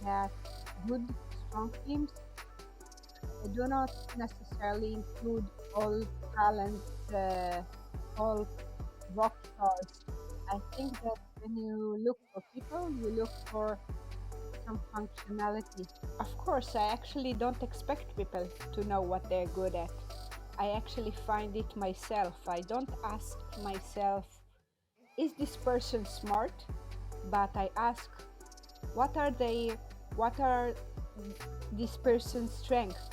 that good, strong teams do not necessarily include all talent, uh, all rock stars. I think that when you look for people, you look for some functionality. Of course, I actually don't expect people to know what they're good at. I actually find it myself. I don't ask myself, is this person smart? But I ask, what are they, what are this person's strengths?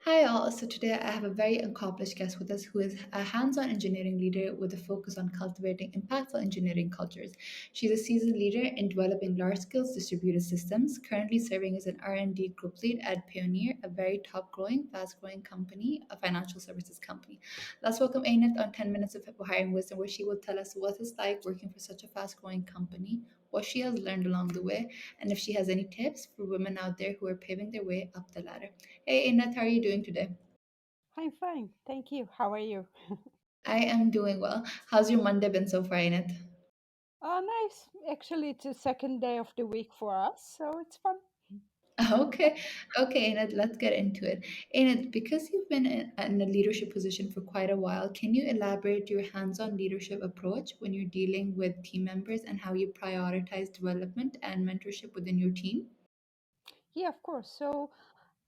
Hi all, so today I have a very accomplished guest with us who is a hands-on engineering leader with a focus on cultivating impactful engineering cultures. She's a seasoned leader in developing large-scale distributed systems, currently serving as an R&D group lead at Payoneer, a very top-growing, fast-growing company, a financial services company. Let's welcome Einat on 10 Minutes of Hiring Wisdom, where she will tell us what it's like working for such a fast-growing company, what she has learned along the way, and if she has any tips for women out there who are paving their way up the ladder. Hey, Inat, how are you doing today? I'm fine, thank you. How are you? I am doing well. How's your Monday been so far, Inat? Oh, nice. Actually, it's the second day of the week for us, so it's fun. Okay, okay, Inat, let's get into it. Inat, because you've been in a leadership position for quite a while, can you elaborate your hands-on leadership approach when you're dealing with team members and how you prioritize development and mentorship within your team? Yeah, of course. So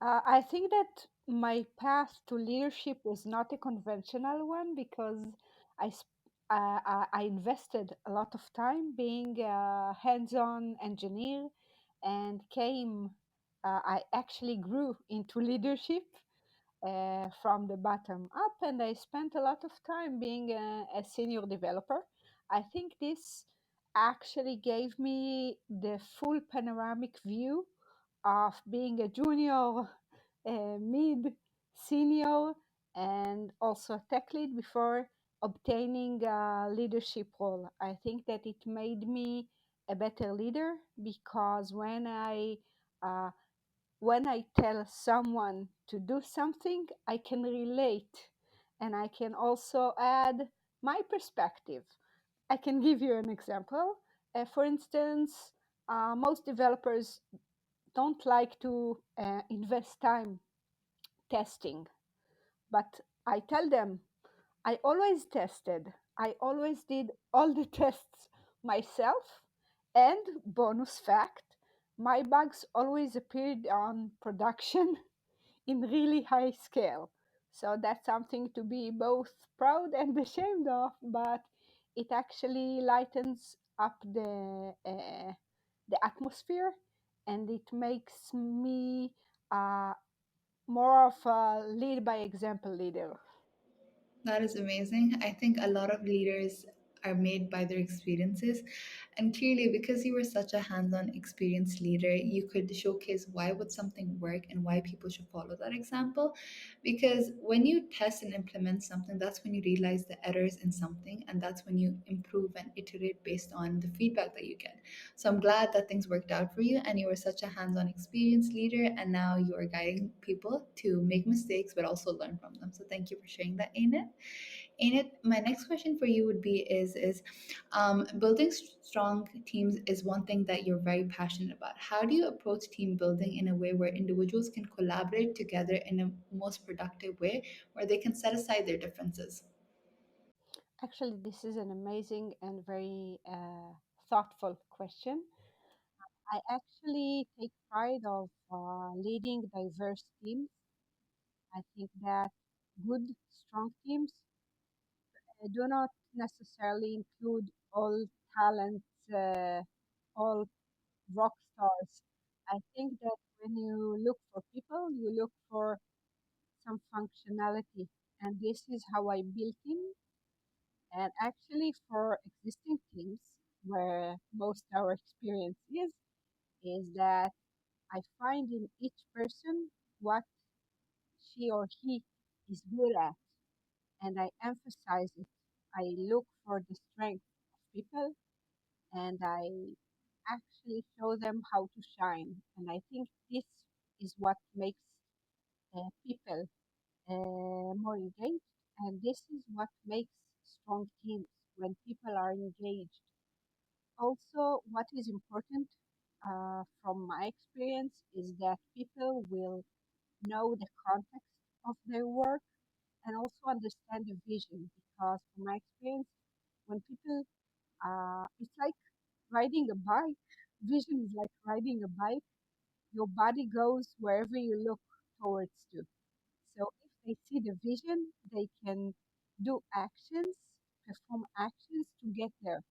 I think that my path to leadership was not a conventional one because I invested a lot of time being a hands-on engineer and I actually grew into leadership from the bottom up, and I spent a lot of time being a senior developer. I think this actually gave me the full panoramic view of being a junior, mid, senior, and also a tech lead before obtaining a leadership role. I think that it made me a better leader because uh, when I tell someone to do something, I can relate and I can also add my perspective. I can give you an example. For instance, most developers don't like to invest time testing, but I tell them I always tested. I always did all the tests myself. And bonus fact, my bugs always appeared on production in really high scale. So that's something to be both proud and ashamed of, but it actually lightens up the atmosphere and it makes me uh, more of a lead by example leader. That is amazing. I think a lot of leaders are made by their experiences. And clearly, because you were such a hands-on experienced leader, you could showcase why would something work and why people should follow that example. Because when you test and implement something, that's when you realize the errors in something, and that's when you improve and iterate based on the feedback that you get. So I'm glad that things worked out for you and you were such a hands-on experienced leader, and now you are guiding people to make mistakes but also learn from them. So thank you for sharing that, Enid. Enid, my next question for you would be is building strong teams is one thing that you're very passionate about. How do you approach team building in a way where individuals can collaborate together in a most productive way, where they can set aside their differences? Actually, this is an amazing and very thoughtful question. I actually take pride of leading diverse teams. I think that good, strong teams do not necessarily include all talents, all rock stars. I think that when you look for people, you look for some functionality. And this is how I built in. And actually, for existing teams, where most our experience is that I find in each person what she or he is good at, and I emphasize it. I look for the strength of people, and I actually show them how to shine. And I think this is what makes people more engaged, and this is what makes strong teams when people are engaged. Also, what is important from my experience is that people will know the context of their work and also understand the vision. Because from my experience, when people, it's like riding a bike. Vision is like riding a bike. Your body goes wherever you look towards to. So if they see the vision, they can do actions, perform actions to get there.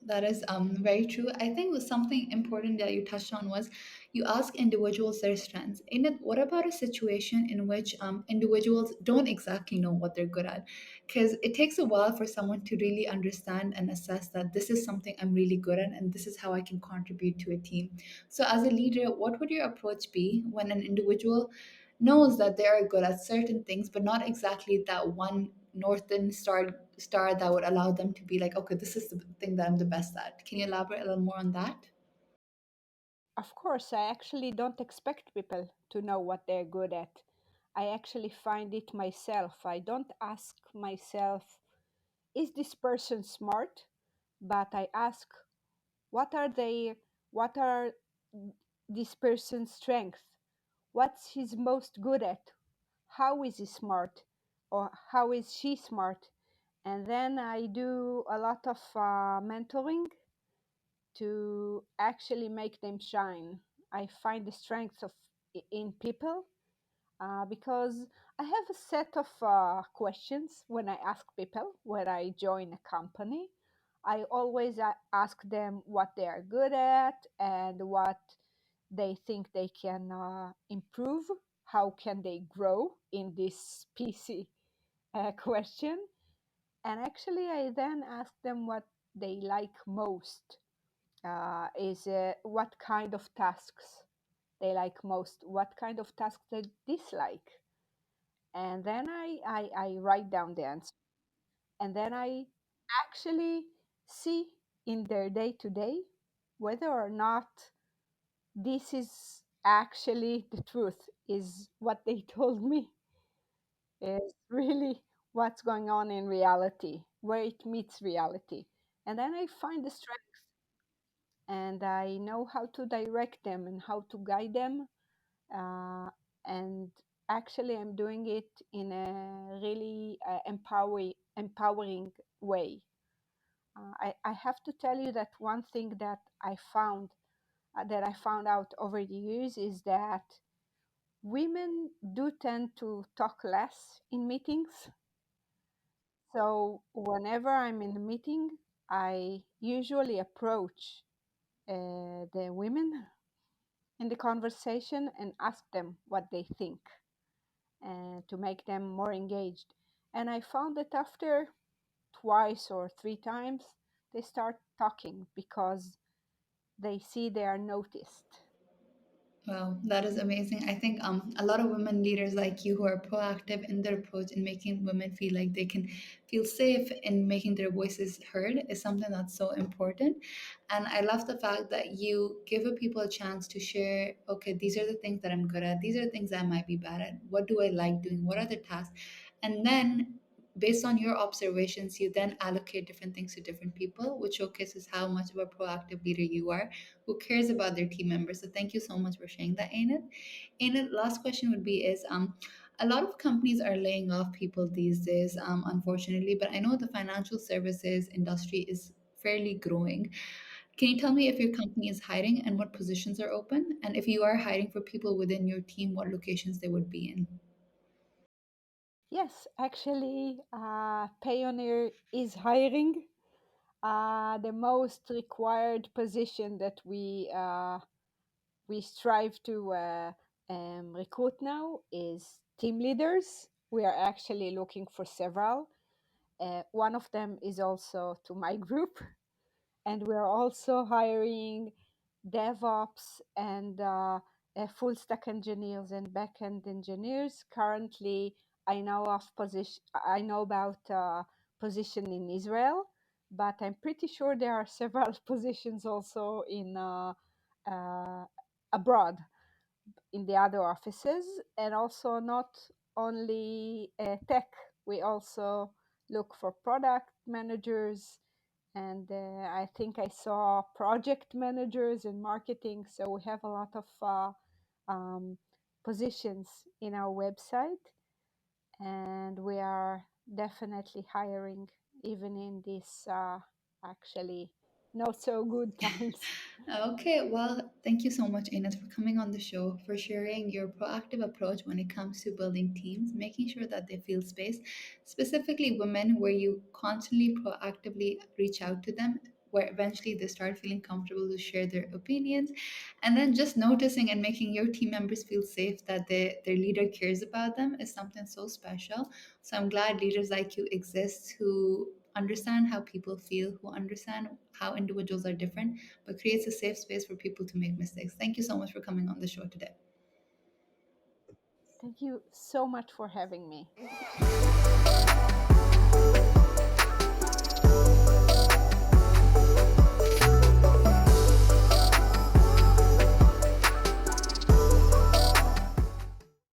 That is very true. I think was something important that you touched on was you ask individuals their strengths. In it, what about a situation in which individuals don't exactly know what they're good at? Because it takes a while for someone to really understand and assess that this is something I'm really good at and this is how I can contribute to a team. So, as a leader, what would your approach be when an individual knows that they are good at certain things, but not exactly that one northern star that would allow them to be like, okay, this is the thing that I'm the best at. Can you elaborate a little more on that? Of course, I actually don't expect people to know what they're good at. I actually find it myself. I don't ask myself, is this person smart? But I ask, what are they, what are this person's strengths? What's he's most good at? How is he smart? Or how is she smart? And then I do a lot of mentoring to actually make them shine. I find the strengths of in people because I have a set of questions when I ask people when I join a company. I always ask them what they are good at and what they think they can improve. How can they grow in this PC question? And actually, I then ask them what they like most is what kind of tasks they like most, what kind of tasks they dislike. And then I write down the answer. And then I actually see in their day to day whether or not this is actually the truth, is what they told me, is really what's going on in reality, where it meets reality. And then I find the strengths and I know how to direct them and how to guide them. And actually, I'm doing it in a really empowering way. I have to tell you that one thing that I found out over the years is that women do tend to talk less in meetings. So whenever I'm in a meeting, I usually approach the women in the conversation and ask them what they think and to make them more engaged. And I found that after twice or three times, they start talking because they see they are noticed. Wow, that is amazing. I think a lot of women leaders like you who are proactive in their approach in making women feel like they can feel safe in making their voices heard is something that's so important. And I love the fact that you give people a chance to share, okay, these are the things that I'm good at, these are the things I might be bad at, what do I like doing, what are the tasks? And then based on your observations, you then allocate different things to different people, which showcases how much of a proactive leader you are who cares about their team members. So thank you so much for sharing that, Ainat. Ainat, last question would be is a lot of companies are laying off people these days, unfortunately, but I know the financial services industry is fairly growing. Can you tell me if your company is hiring and what positions are open? And if you are hiring for people within your team, what locations they would be in? Yes, actually, Payoneer is hiring. The most required position that we strive to recruit now is team leaders. We are actually looking for several. One of them is also to my group, and we're also hiring DevOps and full stack engineers and backend engineers. Currently, I know about position in Israel, but I'm pretty sure there are several positions also in uh, abroad in the other offices, and also not only tech. We also look for product managers And I think I saw project managers in marketing. So we have a lot of um, positions in our website, and we are definitely hiring even in these actually not so good times. Okay, well, thank you so much, Einat, for coming on the show, for sharing your proactive approach when it comes to building teams, making sure that they feel space, specifically women, where you constantly proactively reach out to them, where eventually they start feeling comfortable to share their opinions, and then just noticing and making your team members feel safe that their leader cares about them is something so special. So I'm glad leaders like you exist who understand how people feel, who understand how individuals are different but creates a safe space for people to make mistakes. Thank you so much for coming on the show today. Thank you so much for having me.